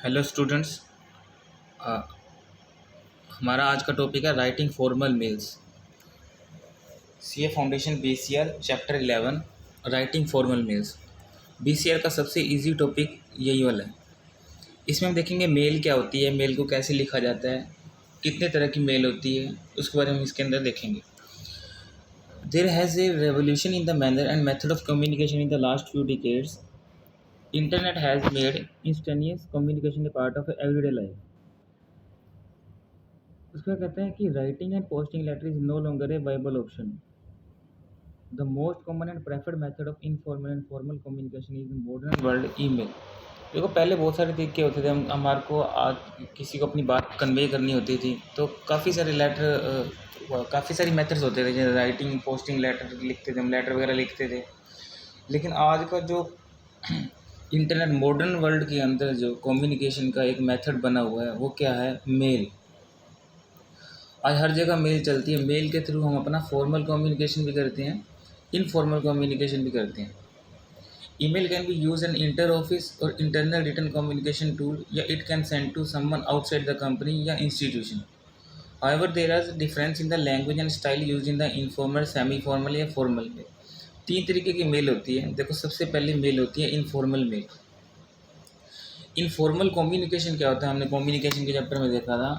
Hello students. हमारा आज का टॉपिक है writing formal mails. CA foundation BCR chapter 11 writing formal mails. BCR का सबसे इजी टॉपिक यही वाला है। इसमें हम देखेंगे मेल क्या होती है, मेल को कैसे लिखा जाता है, कितने तरह की मेल होती है, उसके बारे में इसके अंदर देखेंगे। There has a revolution in the manner and method of communication in the last few decades. Internet has made instantaneous communication a part of everyday life. उसका कहते हैं कि writing and posting letter is no longer a viable option. The most common and preferred method of informal and formal communication is modern world email. देखो पहले बहुत सारे तरीके होते थे, हम हमारे को आज किसी को अपनी बात कन्वे करनी होती थी तो काफ़ी सारे काफ़ी सारी मेथड्स होते थे, जैसे राइटिंग पोस्टिंग लेटर लिखते थे, हम लेटर वगैरह लिखते थे। लेकिन आज का जो इंटरनेट मॉडर्न वर्ल्ड के अंदर जो कम्युनिकेशन का एक मेथड बना हुआ है वो क्या है, मेल। आज हर जगह मेल चलती है। मेल के थ्रू हम अपना फॉर्मल कम्युनिकेशन भी करते हैं, इनफॉर्मल कम्युनिकेशन भी करते हैं। Email can be use an inter office और इंटरनल रिटन कम्युनिकेशन टूल, या it can send to someone outside the company या institution. However there are difference in the language and style use in the informal, semi formal या formal mail. तीन तरीके की mail होती है। देखो सबसे पहली मेल होती है इनफॉर्मल मेल। इनफॉर्मल कम्युनिकेशन क्या होता है, हमने कम्युनिकेशन के चैप्टर में देखा था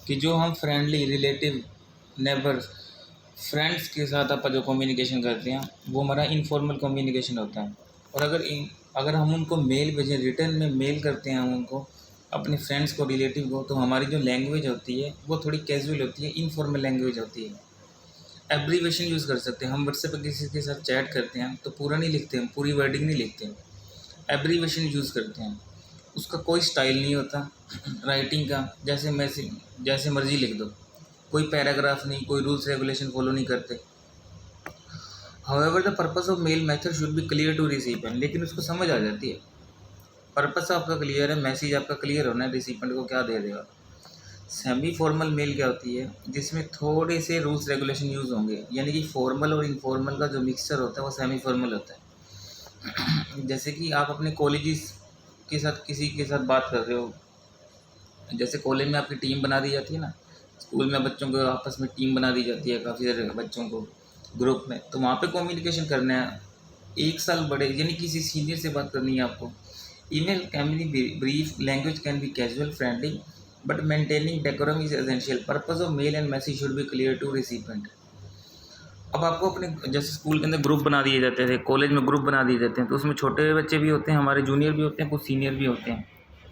कि जो हम फ्रेंडली, रिलेटिव, नेबर्स, फ्रेंड्स के साथ अपन जो कम्युनिकेशन करते हैं वो हमारा इनफॉर्मल कम्युनिकेशन होता है। और अगर हम उनको मेल भेजें, रिटर्न में मेल करते हैं हम उनको, अपने फ्रेंड्स को, रिलेटिव को, तो हमारी जो लैंग्वेज होती है वो थोड़ी कैजुअल होती है, इनफॉर्मल लैंग्वेज होती है। एब्रीवेशन यूज़ कर सकते हैं। हम व्हाट्सएप पर किसी के साथ चैट करते हैं तो पूरा नहीं लिखते हैं, पूरी वर्डिंग नहीं लिखते हैं, एब्रीवेशन यूज़ करते हैं। उसका कोई स्टाइल नहीं होता राइटिंग का, जैसे मर्जी लिख दो, कोई पैराग्राफ नहीं, कोई रूल्स रेगुलेशन फॉलो नहीं करते। However the purpose of mail method should be clear to recipient. लेकिन उसको समझ आ जाती है, पर्पस आपका क्लियर है, मैसेज आपका क्लियर होना है, रिसीपेंट को क्या दे देगा। सेमी फॉर्मल मेल क्या होती है, जिसमें थोड़े से रूल्स रेगुलेशन यूज़ होंगे, यानी कि फॉर्मल और इनफॉर्मल का जो मिक्सचर होता है वो सेमी फॉर्मल होता है। जैसे कि आप अपने कॉलेजेस के साथ किसी के साथ बात कर रहे हो, जैसे कॉलेज में आपकी टीम बना दी जाती है ना, स्कूल में बच्चों को आपस में टीम बना दी जाती है, काफ़ी सारे बच्चों को ग्रुप में, तो वहाँ पे कम्युनिकेशन करना है। एक साल बड़े यानी किसी सीनियर से बात करनी है आपको। Email can be brief, language can be casual, friendly, but maintaining decorum is essential. Purpose of mail and message should be clear to recipient. अब आपको अपने, जैसे स्कूल के अंदर ग्रुप बना दिए जाते थे, कॉलेज में ग्रुप बना दिए जाते हैं, तो उसमें छोटे बच्चे भी होते हैं, हमारे जूनियर भी होते हैं, कुछ सीनियर भी होते हैं।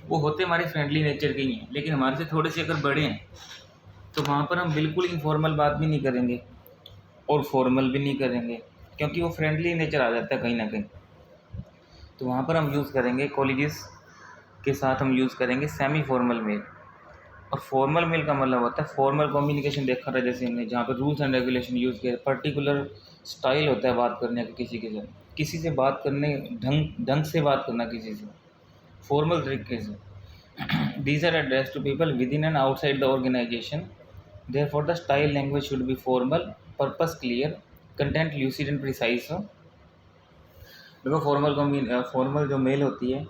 वो होते हमारे फ्रेंडली नेचर के ही हैं, लेकिन हमारे से थोड़े से अगर बड़े हैं तो वहाँ पर हम बिल्कुल इनफॉर्मल बात भी नहीं करेंगे और फॉर्मल भी नहीं करेंगे, क्योंकि वो फ्रेंडली नेचर आ जाता है कहीं ना कहीं। तो वहाँ पर हम यूज़ करेंगे, कॉलेजेस के साथ हम यूज़ करेंगे सेमी फॉर्मल मेल। और फॉर्मल मेल का मतलब होता है फॉर्मल कम्युनिकेशन। देखा था जैसे हमने, जहाँ पर रूल्स एंड रेगुलेशन यूज़ किया, पर्टिकुलर स्टाइल होता है बात करने का, किसी के साथ, किसी से बात करने, ढंग से बात करना किसी से, फॉर्मल तरीके से। These are addressed to people within and outside the organization. Therefore, the style language should be formal, purpose clear, content lucid and precise हो। देखो फॉर्मल जो मेल होती है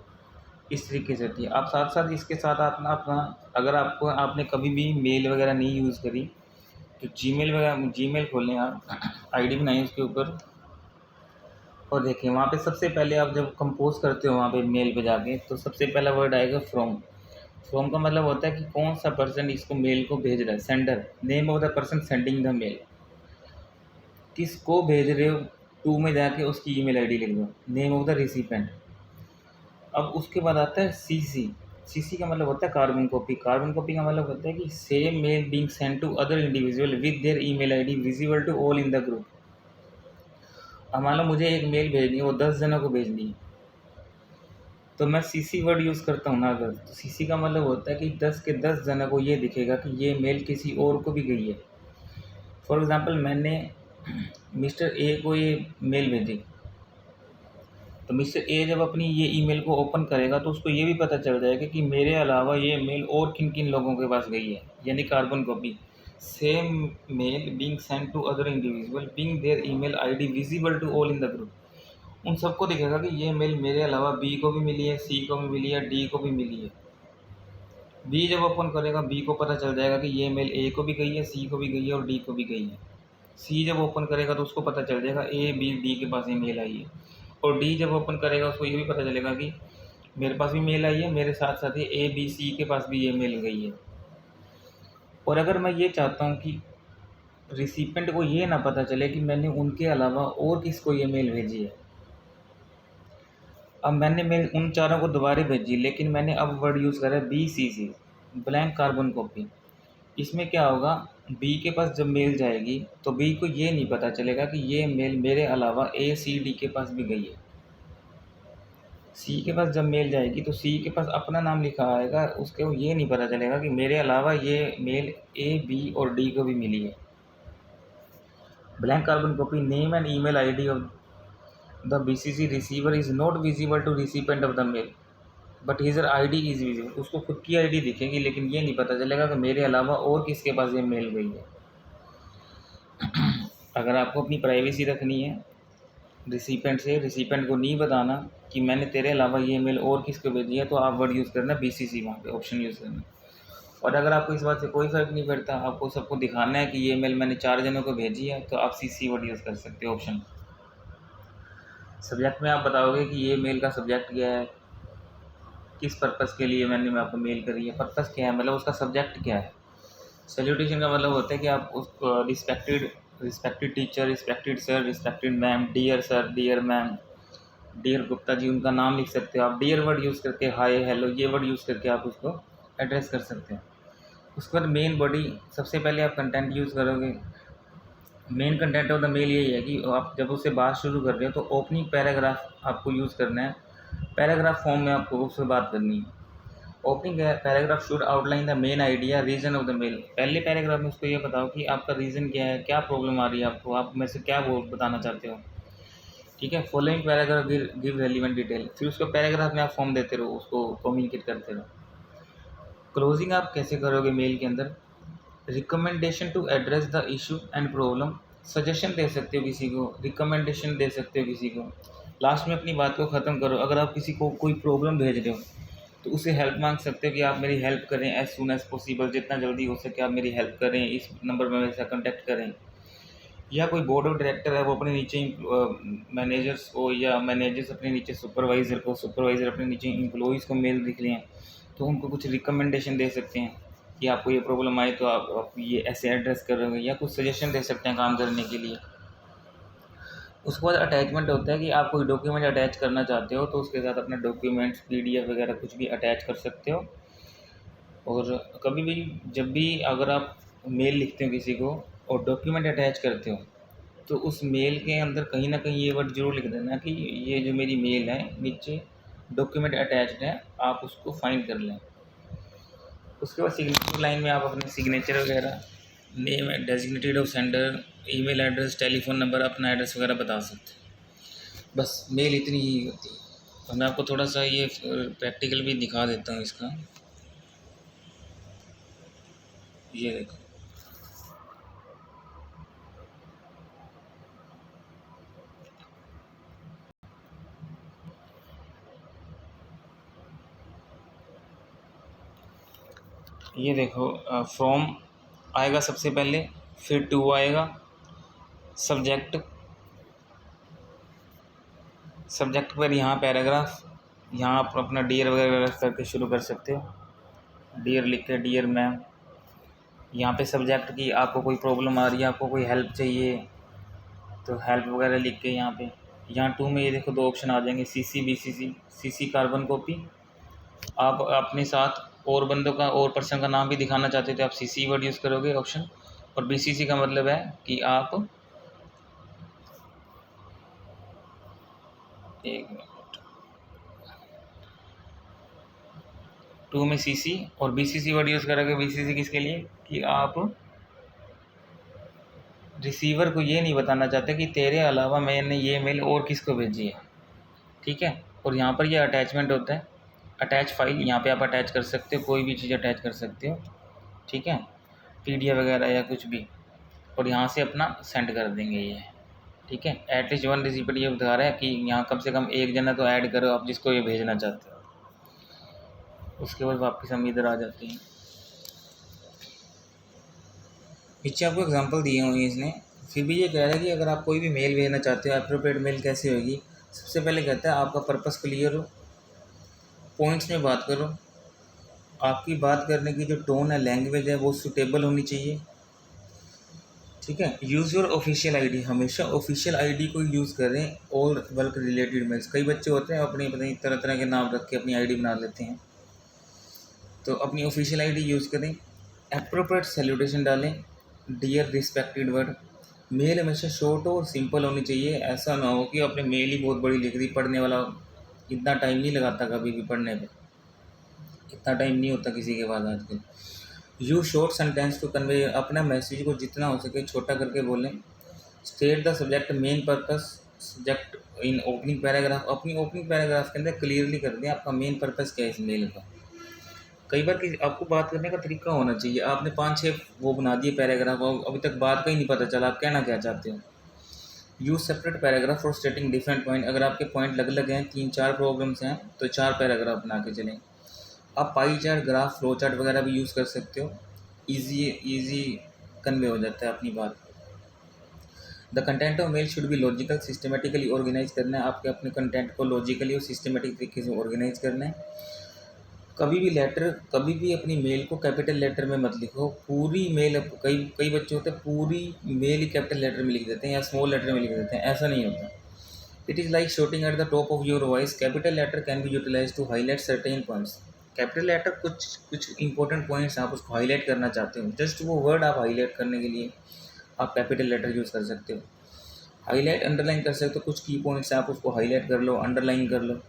इस तरीके से होती है। आप साथ साथ इसके साथ अपना अपना अगर आपने कभी भी मेल वगैरह नहीं यूज़ करी तो जीमेल खोलें, आप आईडी बनाएं उसके ऊपर और देखें। वहाँ पे सबसे पहले आप जब कंपोज करते हो वहाँ पे मेल पे जाके, तो सबसे पहला वर्ड आएगा फ्रॉम। फ्रॉम का मतलब होता है कि कौन सा पर्सन इसको मेल को भेज रहा है, sender, name of the person sending the mail, किसको भेज रहे हो। टू में जाके उसकी ईमेल आईडी लिख दो, नेम ऑफ द रिसिपेंट। अब उसके बाद आता है सीसी। सीसी का मतलब होता है कार्बन कॉपी। कार्बन कॉपी का मतलब होता है कि same mail being send to other individual with their email ID visible to all in the group. अब मान लो मुझे एक मेल भेजनी है, वो 10 जनों को भेजनी है, तो मैं सीसी वर्ड यूज़ करता हूँ ना अगर, तो सीसी का मतलब होता है कि 10 के 10 जनों को ये दिखेगा कि ये मेल किसी और को भी गई है। फॉर एग्ज़ाम्पल मैंने मिस्टर ए को ये मेल भेजी, तो मिस्टर ए जब अपनी ये ईमेल को ओपन करेगा तो उसको ये भी पता चल जाएगा कि मेरे अलावा ये मेल और किन किन लोगों के पास गई है, यानी carbon copy. Same mail being send to other individual being their email ID visible to all in the group. उन सबको दिखेगा कि ये मेल मेरे अलावा बी को भी मिली है, सी को भी मिली है, डी को भी मिली है। बी जब ओपन करेगा, बी को पता चल जाएगा कि ये मेल ए को भी गई है, सी को भी गई है और डी को भी गई है। सी जब ओपन करेगा तो उसको पता चल जाएगा ए बी डी के पास ये मेल आई है। और डी जब ओपन करेगा उसको ये भी पता चलेगा कि मेरे पास भी मेल आई है, मेरे साथ साथ ही ए बी सी के पास भी ये मेल गई है। और अगर मैं ये चाहता हूँ कि रिसिपेंट को ये ना पता चले कि मैंने उनके अलावा और किसको ये मेल भेजी है, अब मैंने मेल उन चारों को दोबारा भेजी, लेकिन मैंने अब वर्ड यूज़ करा है BCC, ब्लैंक कार्बन कॉपी। इसमें क्या होगा, बी के पास जब मेल जाएगी तो बी को ये नहीं पता चलेगा कि ये मेल मेरे अलावा A C D के पास भी गई है। सी के पास जब मेल जाएगी तो सी के पास अपना नाम लिखा आएगा, उसको ये नहीं पता चलेगा कि मेरे अलावा ये मेल A B और D को भी मिली है। Blank carbon copy, name and email ID of the BCC receiver is not visible to recipient of the mail but his her ID is visible. उसको खुद की ID दिखेगी, लेकिन ये नहीं पता चलेगा कि मेरे अलावा और किसके पास ये मेल गई है। अगर आपको अपनी प्राइवेसी रखनी है रिसिपेंट से, रिसिपेंट को नहीं बताना कि मैंने तेरे अलावा ये मेल और किसको भेजी है, तो आप वर्ड यूज़ करना BCC, वहाँ पे ऑप्शन यूज़ करना। और अगर आपको इस बात से कोई फ़र्क नहीं पड़ता, आपको सबको दिखाना है कि ये मेल मैंने 4 जनों को भेजी है, तो आप CC वर्ड यूज़ कर सकते हो ऑप्शन। सब्जेक्ट में आप बताओगे कि ये मेल का सब्जेक्ट क्या है, किस पर्पज़ के लिए मैंने आपको मेल करी है, पर्पज़ क्या है, मतलब उसका सब्जेक्ट क्या है। सैल्यूटेशन का मतलब होता है कि आप उस respected teacher, respected sir, respected ma'am, dear sir, dear ma'am, dear Gupta ji, उनका नाम लिख सकते हो आप। डियर वर्ड यूज़ करके, हाय हेलो ये वर्ड यूज़ करके आप उसको एड्रेस कर सकते हो। उसके बाद मेन बॉडी, सबसे पहले आप कंटेंट यूज़ करोगे। Main content of the mail यही है कि आप जब उससे बात शुरू कर रहे हो तो ओपनिंग पैराग्राफ आपको यूज़ करना है, पैराग्राफ फॉर्म में आपको उससे बात करनी है। Opening paragraph should outline the main idea reason of the mail. पहले पैराग्राफ में उसको ये बताओ कि आपका रीज़न क्या है, क्या प्रॉब्लम आ रही है आपको, आप मेरे से क्या बताना चाहते हो। ठीक है, following paragraph give relevant detail, फिर उसको पैराग्राफ में आप फॉर्म देते रहो, उसको कम्युनिकेट करते रहो। क्लोजिंग आप कैसे करोगे मेल के अंदर, recommendation to address the issue and problem, suggestion दे सकते हो किसी को, रिकमेंडेशन दे सकते हो किसी को। लास्ट में अपनी बात को ख़त्म करो। अगर आप किसी को कोई प्रॉब्लम भेज रहे हो तो उससे हेल्प मांग सकते हो कि आप मेरी हेल्प करें एज सुन एज़ पॉसिबल, जितना जल्दी हो सके आप मेरी हेल्प करें, इस नंबर पर मेरे साथ कॉन्टैक्ट करें। या कोई बोर्ड ऑफ डायरेक्टर है, वो अपने नीचे मैनेजर्स को, या मैनेजर्स अपने नीचे सुपरवाइज़र को, सुपरवाइज़र अपने नीचे एम्प्लॉइज़ को मेल लिख लें, तो उनको कुछ रिकमेंडेशन दे सकते हैं कि आपको ये प्रॉब्लम आए तो आप ये ऐसे एड्रेस करोगे, या कुछ सजेशन दे सकते हैं काम करने के लिए। उसके बाद अटैचमेंट होता है कि आप कोई डॉक्यूमेंट अटैच करना चाहते हो तो उसके साथ अपने डॉक्यूमेंट्स PDF वगैरह कुछ भी अटैच कर सकते हो। और कभी भी जब भी अगर आप मेल लिखते हो किसी को और डॉक्यूमेंट अटैच करते हो तो उस मेल के अंदर कहीं ना कहीं ये वर्ड जरूर लिख देना कि ये जो मेरी मेल है नीचे डॉक्यूमेंट अटैच्ड है, आप उसको फाइंड कर लें। उसके बाद सिग्नेचर लाइन में आप अपने सिग्नेचर वगैरह, name designated of sender, email address, telephone number, अपना एड्रेस वगैरह बता सकते हैं। बस मेल इतनी ही होती है। तो मैं आपको थोड़ा सा ये प्रैक्टिकल भी दिखा देता हूँ इसका। ये देखो, ये देखो, फ्रॉम आएगा सबसे पहले, फिर टू आएगा, सब्जेक्ट, सब्जेक्ट पर यहाँ पैराग्राफ, यहाँ आप अपना डियर वगैरह करके शुरू कर सकते हो। डियर लिख के, डियर मैम, यहाँ पे सब्जेक्ट की आपको कोई प्रॉब्लम आ रही है, आपको कोई हेल्प चाहिए तो हेल्प वगैरह लिख के यहाँ पे। यहाँ टू में ये देखो 2 ऑप्शन आ जाएंगे, CC BCC। CC carbon copy, आप अपने साथ और बंदों का और पर्सन का नाम भी दिखाना चाहते थे, आप CC वर्ड यूज़ करोगे ऑप्शन। और BCC का मतलब है कि आप, एक मिनट, टू में CC और BCC वर्ड यूज़ करोगे। BCC किसके लिए, कि आप रिसीवर को ये नहीं बताना चाहते कि तेरे अलावा मैंने ये मेल और किसको भेजी है। ठीक है, और यहाँ पर ये अटैचमेंट होता है, अटैच फाइल, यहाँ पे आप अटैच कर सकते हो, कोई भी चीज़ अटैच कर सकते हो। ठीक है, PDF वगैरह या कुछ भी, और यहाँ से अपना सेंड कर देंगे ये। ठीक है, एटलीस्ट 1 रिसिपेंट ये बता रहा है कि यहाँ कम से कम एक जना तो ऐड करो आप जिसको ये भेजना चाहते हो। उसके बाद वापस हम इधर आ जाते हैं। पीछे आपको एग्जांपल दिए हुए हैं इसने। फिर भी ये कह रहा है कि अगर आप कोई भी मेल भेजना चाहते हो, एप्रोप्रिएट मेल कैसे होगी। सबसे पहले कहता है आपका पर्पस क्लियर हो, पॉइंट्स में बात करो, आपकी बात करने की जो टोन है, लैंग्वेज है, वो सूटेबल होनी चाहिए। ठीक है। यूज़ योर ऑफिशियल आईडी, हमेशा ऑफिशियल आईडी को यूज़ करें। और वर्क रिलेटेड मेल्स, कई बच्चे होते हैं अपने पता नहीं तरह तरह के नाम रख के अपनी आईडी बना लेते हैं, तो अपनी ऑफिशियल आईडी यूज़ करें। एप्रोप्रिएट सैल्यूटेशन डालें, डियर रिस्पेक्टेड वर्ड। मेल हमेशा शॉर्ट और सिंपल होनी चाहिए। ऐसा ना हो कि आपने मेल ही बहुत बड़ी लिख दी, पढ़ने वाला इतना टाइम नहीं लगाता कभी भी पढ़ने पे, इतना टाइम नहीं होता किसी के पास आजकल। Use short sentence to convey, अपना मैसेज को जितना हो सके छोटा करके बोलें। State the subject, main purpose, subject in opening paragraph, अपनी ओपनिंग पैराग्राफ के अंदर क्लियरली कर दें आपका मेन पर्पस क्या है इस मेल का। कई बार कि आपको बात करने का तरीका होना चाहिए। आपने 5-6 वो बना दिए पैराग्राफ और अभी तक बात का ही नहीं पता चला आप कहना क्या चाहते हो। Use separate paragraph for स्टेटिंग different point, अगर आपके पॉइंट अलग अलग हैं, 3-4 प्रॉब्लम्स हैं, तो 4 पैराग्राफ बना के चलें। आप pie chart, graph, flow chart वगैरह भी यूज़ कर सकते हो। ईजी कन्वे हो जाता है अपनी बात। The content of mail should be logical, systematically organise करना है। आपके अपने कंटेंट को लॉजिकली और सिस्टमेटिक तरीके से ऑर्गेनाइज करना है। कभी भी अपनी मेल को कैपिटल लेटर में मत लिखो। पूरी मेल, कई कई बच्चे होते हैं पूरी मेल ही कैपिटल लेटर में लिख देते हैं या स्मॉल लेटर में लिख देते हैं, ऐसा नहीं होता। It is like shouting at the top of your voice. Capital letter can be utilise to highlight certain points. Capital letter कुछ इंपॉर्टेंट पॉइंट्स आप उसको हाईलाइट करना चाहते हो, जस्ट वो वर्ड आप हाईलाइट करने के लिए आप कैपिटल लेटर यूज़ कर सकते हो। हाईलाइट अंडरलाइन कर सकते हो, कुछ की पॉइंट्स आप उसको हाईलाइट कर लो, अंडरलाइन कर लो।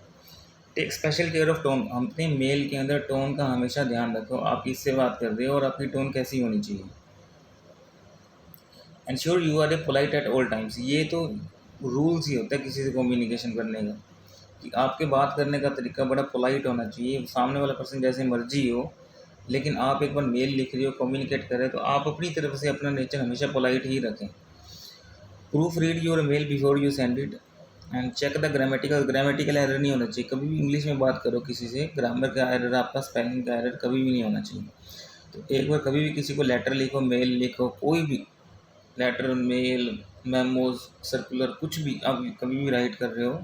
Take special care of tone, अपने मेल के अंदर टोन का हमेशा ध्यान रखो। आप किससे बात कर रहे हो और आपकी टोन कैसी होनी चाहिए। Ensure you are a polite at all times, ये तो रूल्स ही होता है किसी से कम्युनिकेशन करने का, कि आपके बात करने का तरीका बड़ा पोलाइट होना चाहिए। सामने वाला पर्सन जैसे मर्जी हो, लेकिन आप एक बार मेल लिख रहे हो, कम्युनिकेट कर रहे हो, तो आप अपनी तरफ से अपना नेचर हमेशा पोलाइट ही रखें। Proof read your mail before you send it and check the grammatical error नहीं होना चाहिए। कभी भी इंग्लिश में बात करो किसी से, ग्रामर का एरर, आपका स्पेलिंग का एरर कभी भी नहीं होना चाहिए। तो एक बार कभी भी किसी को लेटर लिखो, मेल लिखो, कोई भी लेटर, मेल, मेमोज, सर्कुलर, कुछ भी आप कभी भी राइट कर रहे हो,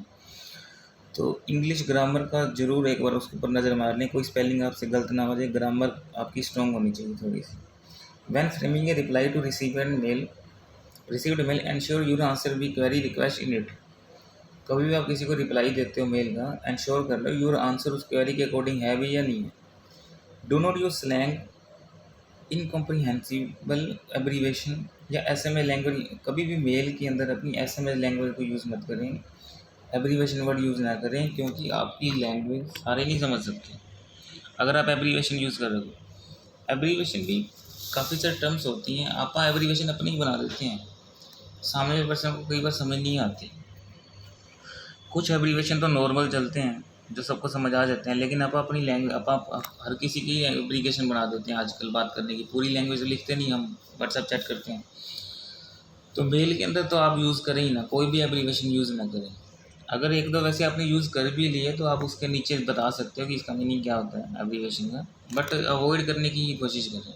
तो इंग्लिश ग्रामर का ज़रूर एक बार उसके ऊपर नज़र मार लें, कोई स्पेलिंग आपसे गलत ना हो जाए। ग्रामर आपकी स्ट्रॉन्ग होनी चाहिए थोड़ी सी। When framing a reply to received mail ensure your answer be query request in it. कभी भी आप किसी को रिप्लाई देते हो मेल का, एंश्योर कर लो यूर आंसर उस क्वेरी के अकॉर्डिंग है भी या नहीं है। Do not use slang, incomprehensible abbreviation या एसएमएस लैंग्वेज। कभी भी मेल के अंदर अपनी एसएमएस लैंग्वेज को यूज़ मत करें, एब्रीवेशन वर्ड यूज़ ना करें, क्योंकि आपकी लैंग्वेज सारे नहीं समझ सकते अगर आप एब्रीवेशन यूज़ कर रहे हो। एब्रीवेशन भी काफ़ी सारे टर्म्स होती हैं, आप एब्रीवेशन अपनी ही बना देते हैं, सामने वाले पर्सन को कई बार समझ नहीं आती। कुछ एब्रीवेशन तो नॉर्मल चलते हैं जो सबको समझ आ जाते हैं, लेकिन आप अपनी लैंग्वेज आप हर किसी की एब्रीवेशन बना देते हैं आजकल बात करने की। पूरी लैंग्वेज लिखते नहीं, हम व्हाट्सएप चैट करते हैं। तो मेल के अंदर तो आप यूज़ करें ही ना, कोई भी एब्रीवेशन यूज़ ना करें। अगर एक दो वैसे आपने यूज़ कर भी लिए तो आप उसके नीचे बता सकते हो कि इसका मीनिंग क्या होता है एब्रीवेशन का, बट अवॉइड करने की कोशिश करें।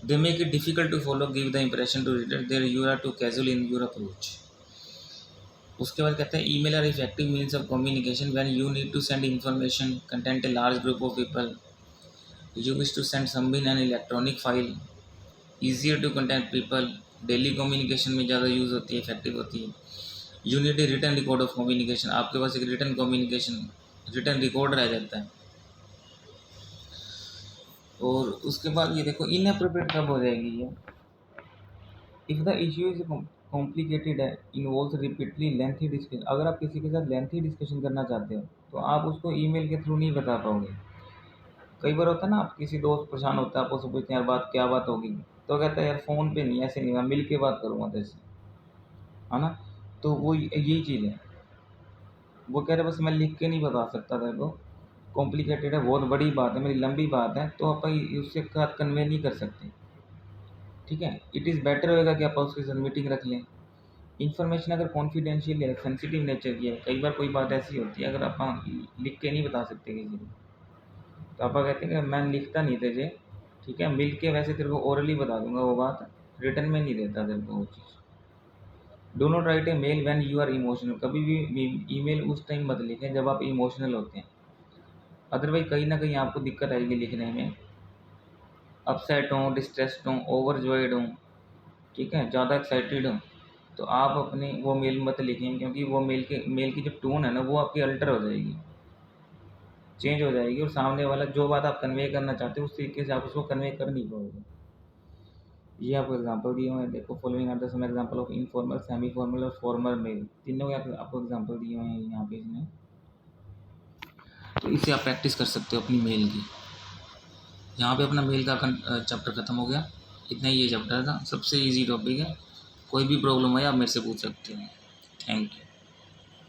They make it difficult to follow, give the impression to reader there you are too casual in your approach. उसके बाद कहते हैं email are effective means of communication when you need to send information content a large group of people, you wish to send something an electronic file, easier to contact people. Daily communication में ज़्यादा use होती है, effective होती है। You need A return record of communication, आपके पास एक return record रह जाता है। और उसके बाद ये देखो इनएप्रोप्रिएट कब हो जाएगी ये, if the issue is complicated है, इन्वॉल्व रिपीटली लेंथी डिस्कशन। अगर आप किसी के साथ लेंथी डिस्कशन करना चाहते हो तो आप उसको ईमेल के थ्रू नहीं बता पाओगे। कई बार होता है ना, आप किसी दोस्त परेशान होता है, आप उससे पूछते हैं यार बात क्या बात होगी, तो कहता है यार फ़ोन पे नहीं, ऐसे नहीं, मैं मिल के बात करूँगा तेरे से, है ना। तो वो यही चीज़ है, वो कह रहे बस मैं लिख के नहीं बता सकता तेरे को, कॉम्प्लिकेटेड है, बहुत बड़ी बात है, मेरी लंबी बात है, तो आप उसके साथ कन्वे नहीं कर सकते। ठीक है, इट इज़ बेटर होएगा कि आप उसके साथ मीटिंग रख लें। इन्फॉर्मेशन अगर कॉन्फिडेंशियल है, सेंसिटिव नेचर की है, कई बार कोई बात ऐसी होती है अगर आप लिख के नहीं बता सकते किसी को, तो आपा कहते हैं कि मैं लिखता नहीं तुझे, ठीक है, मिल के वैसे तेरे को ओरली बता दूंगा वो बात, रिटर्न में नहीं देता तेरे को वो चीज़। Do not write a mail when you are emotional, कभी भी ईमेल उस टाइम मत लिखें जब आप इमोशनल होते हैं, अदरवाइज कहीं ना कहीं आपको दिक्कत आएगी लिखने में। अपसेट हों, डिस्ट्रेस्ड हों, ओवरजॉयड हों, ठीक है, ज़्यादा एक्साइटेड हों, तो आप अपने वो मेल मत लिखें, क्योंकि वो मेल की जो टोन है ना वो आपकी अल्टर हो जाएगी, चेंज हो जाएगी, और सामने वाला जो बात आप कन्वे करना चाहते हो उस तरीके से आप उसको कन्वे कर नहीं पाओगे। ये आपको एग्जांपल दिए हुए हैं, देखो following are the some example of informal, semi formal और फॉर्मल मेल, तीनों के आपको एग्जांपल दिए हुए हैं यहाँ पे इसमें। तो इससे आप प्रैक्टिस कर सकते हो अपनी मेल की। यहाँ पे अपना मेल का चैप्टर ख़त्म हो गया, इतना ही ये चैप्टर था, सबसे इजी टॉपिक है, कोई भी प्रॉब्लम है आप मेरे से पूछ सकते हो। Thank you.